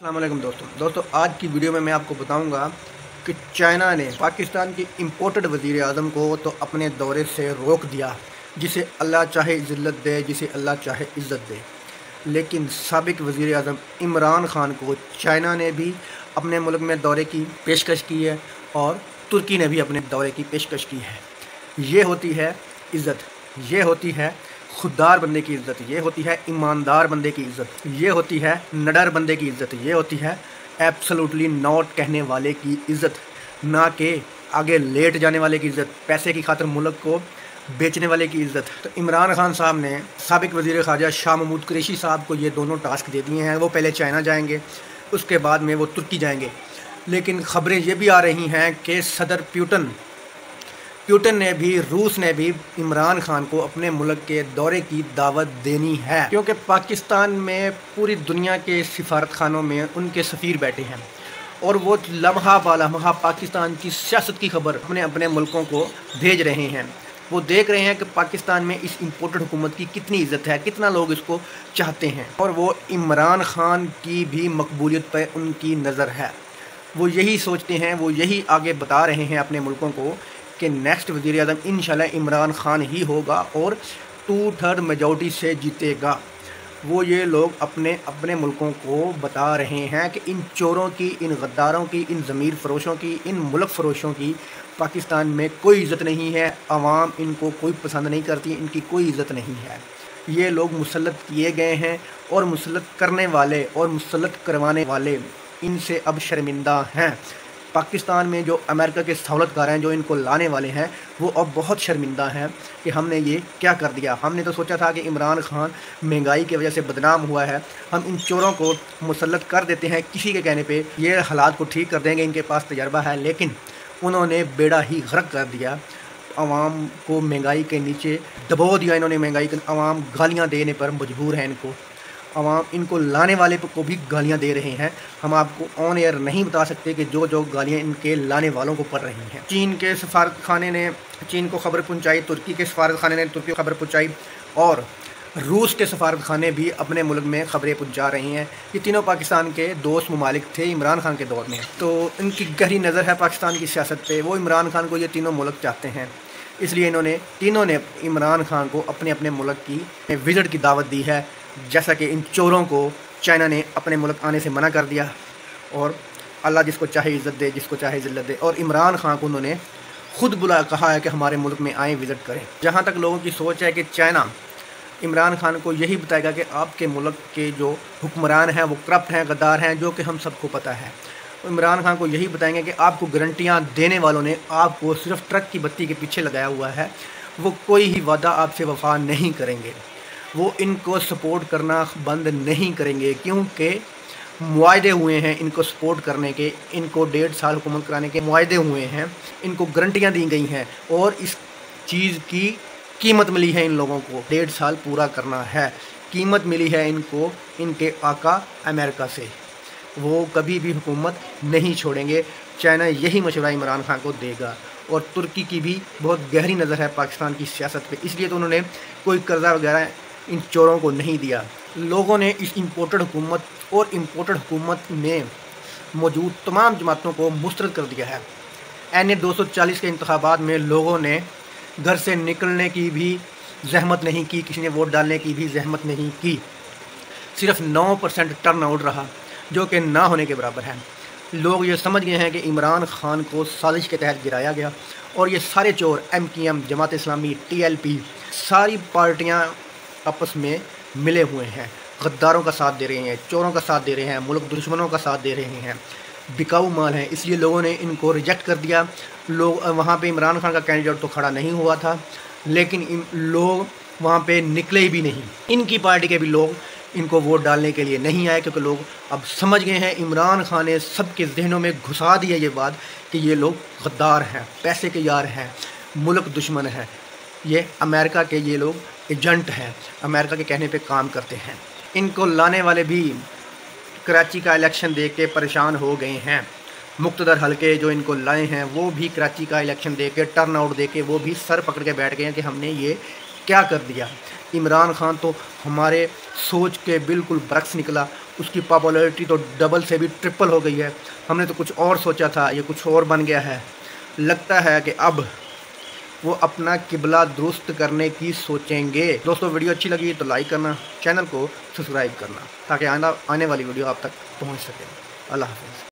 अस्सलाम वालेकुम दोस्तों आज की वीडियो में मैं आपको बताऊंगा कि चाइना ने पाकिस्तान के इम्पोर्टेड वज़ीर आज़म को तो अपने दौरे से रोक दिया, जिसे अल्लाह चाहे ज़िल्लत दे, जिसे अल्लाह चाहे इज़्ज़त दे। लेकिन साबिक वज़ीर आज़म इमरान ख़ान को चाइना ने भी अपने मुल्क में दौरे की पेशकश की है और तुर्की ने भी अपने दौरे की पेशकश की है। ये होती है इज़्ज़त, ये होती है खुददार बंदे की इज़्ज़त, ये होती है ईमानदार बंदे की इज़्ज़त, ये होती है निडर बंदे की इज़्ज़त, ये होती है एब्सोल्युटली नॉट कहने वाले की इज़्ज़त, ना कि आगे लेट जाने वाले की इज़्ज़त, पैसे की खातिर मुल्क को बेचने वाले की इज़्ज़त। तो इमरान ख़ान साहब ने साबिक वज़ीर ख़ारजा शाह महमूद कुरैशी साहब को ये दोनों टास्क दे दिए हैं। वो पहले चाइना जाएंगे, उसके बाद में वो तुर्की जाएंगे। लेकिन ख़बरें ये भी आ रही हैं कि सदर प्यूटन ने भी, रूस ने भी इमरान ख़ान को अपने मुल्क के दौरे की दावत देनी है, क्योंकि पाकिस्तान में पूरी दुनिया के सिफारत खानों में उनके सफ़ीर बैठे हैं और वो लम्हा बालम्हा पाकिस्तान की सियासत की खबर अपने अपने मुल्कों को भेज रहे हैं। वो देख रहे हैं कि पाकिस्तान में इस इम्पोर्टेड हुकूमत की कितनी इज़्ज़त है, कितना लोग इसको चाहते हैं, और वो इमरान ख़ान की भी मकबूलियत पर उनकी नज़र है। वो यही सोचते हैं, वो यही आगे बता रहे हैं अपने मुल्कों को कि नेक्स्ट वज़ीर आज़म इंशाल्लाह इमरान ख़ान ही होगा और 2/3 मेजॉरिटी से जीतेगा। वो ये लोग अपने अपने मुल्कों को बता रहे हैं कि इन चोरों की, इन गद्दारों की, इन ज़मीर फ़रोशों की, इन मुल्क फ़रोशों की पाकिस्तान में कोई इज़्ज़त नहीं है। आवाम इनको कोई पसंद नहीं करती, इनकी कोई इज़्ज़त नहीं है। ये लोग मुसल्लत किए गए हैं और मुसल्लत करने वाले और मुसल्लत करवाने वाले इनसे अब शर्मिंदा हैं। पाकिस्तान में जो अमेरिका के सहूलतकार हैं, जो इनको लाने वाले हैं, वो अब बहुत शर्मिंदा हैं कि हमने ये क्या कर दिया। हमने तो सोचा था कि इमरान ख़ान महंगाई की वजह से बदनाम हुआ है, हम इन चोरों को मुसल्लत कर देते हैं किसी के कहने पे, ये हालात को ठीक कर देंगे, इनके पास तजर्बा है। लेकिन उन्होंने बेड़ा ही गर्क कर दिया, आवाम को महंगाई के नीचे दबो दिया इन्होंने। महंगाई के आवाम गालियाँ देने पर मजबूर है, इनको आवाम इनको लाने वाले को भी गालियां दे रहे हैं। हम आपको ऑन एयर नहीं बता सकते कि जो जो गालियां इनके लाने वालों को पड़ रही हैं। चीन के सफारत खाने ने चीन को खबर पहुंचाई, तुर्की के सफारत खाने ने तुर्की को खबर पहुंचाई और रूस के सफारत खाने भी अपने मुल्क में खबरें पहुंचा रही हैं। ये तीनों पाकिस्तान के दोस्त ममालिक थे इमरान खान के दौर में, तो इनकी गहरी नज़र है पाकिस्तान की सियासत पे। वो इमरान खान को ये तीनों मुल्क चाहते हैं, इसलिए इन्होंने तीनों ने इमरान खान को अपने अपने मुल्क की विज़िट की दावत दी है। जैसा कि इन चोरों को चाइना ने अपने मुल्क आने से मना कर दिया और अल्लाह जिसको चाहे इज़्ज़त दे, जिसको चाहे ज़िल्लत दे। और इमरान खान को उन्होंने खुद कहा है कि हमारे मुल्क में आएँ, विज़िट करें। जहाँ तक लोगों की सोच है कि चाइना इमरान खान को यही बताएगा कि आपके मुल्क के जो हुक्मरान हैं वो करप्ट हैं, गद्दार हैं, जो कि हम सबको पता है। तो इमरान खान को यही बताएंगे कि आपको गारंटियाँ देने वालों ने आपको सिर्फ ट्रक की बत्ती के पीछे लगाया हुआ है, वो कोई ही वादा आपसे वफा नहीं करेंगे, वो इनको सपोर्ट करना बंद नहीं करेंगे, क्योंकि मुआहदे हुए हैं इनको सपोर्ट करने के, इनको 1.5 साल हुकूमत कराने के मुआहदे हुए हैं, इनको गारंटियाँ दी गई हैं और इस चीज़ की कीमत मिली है इन लोगों को। 1.5 साल पूरा करना है, कीमत मिली है इनको इनके आका अमेरिका से, वो कभी भी हुकूमत नहीं छोड़ेंगे। चाइना यही मशवरा इमरान खान को देगा और तुर्की की भी बहुत गहरी नज़र है पाकिस्तान की सियासत पे, इसलिए तो उन्होंने कोई कर्जा वगैरह इन चोरों को नहीं दिया। लोगों ने इस इम्पोर्टेड हुकूमत और इम्पोर्टेड हुकूमत में मौजूद तमाम जमातों को मुस्तरद कर दिया है। NA 240 के इंतखाबात में लोगों ने घर से निकलने की भी जहमत नहीं की, किसी ने वोट डालने की भी जहमत नहीं की। सिर्फ 9% टर्न आउट रहा, जो कि ना होने के बराबर है। लोग ये समझ गए हैं कि इमरान खान को साजिश के तहत गिराया गया और ये सारे चोर MKM, जमात इस्लामी, TLP, सारी पार्टियाँ आपस में मिले हुए हैं, गद्दारों का साथ दे रहे हैं, चोरों का साथ दे रहे हैं, मुल्क दुश्मनों का साथ दे रहे हैं, बिकाऊ माल है। इसलिए लोगों ने इनको रिजेक्ट कर दिया। लोग वहाँ पे इमरान खान का कैंडिडेट तो खड़ा नहीं हुआ था, लेकिन लोग वहाँ पे निकले भी नहीं। इनकी पार्टी के भी लोग इनको वोट डालने के लिए नहीं आए, क्योंकि लोग अब समझ गए हैं, इमरान खान ने सबके जहनों में घुसा दिया ये बात कि ये लोग गद्दार हैं, पैसे के यार हैं, मुल्क दुश्मन है, ये अमेरिका के ये लोग एजेंट हैं, अमेरिका के कहने पे काम करते हैं। इनको लाने वाले भी कराची का इलेक्शन देख के परेशान हो गए हैं। मुक्तदर हलके जो इनको लाए हैं वो भी कराची का इलेक्शन देख के, टर्न आउट देख के, वो भी सर पकड़ के बैठ गए हैं कि हमने ये क्या कर दिया। इमरान खान तो हमारे सोच के बिल्कुल बरक्स निकला उसकी पॉपुलैरिटी तो डबल से भी ट्रिपल हो गई है। हमने तो कुछ और सोचा था, ये कुछ और बन गया है। लगता है कि अब वो अपना किबला दुरुस्त करने की सोचेंगे। दोस्तों वीडियो अच्छी लगी तो लाइक करना, चैनल को सब्सक्राइब करना ताकि आने वाली वीडियो आप तक पहुंच सके। अल्लाह हाफ़िज़।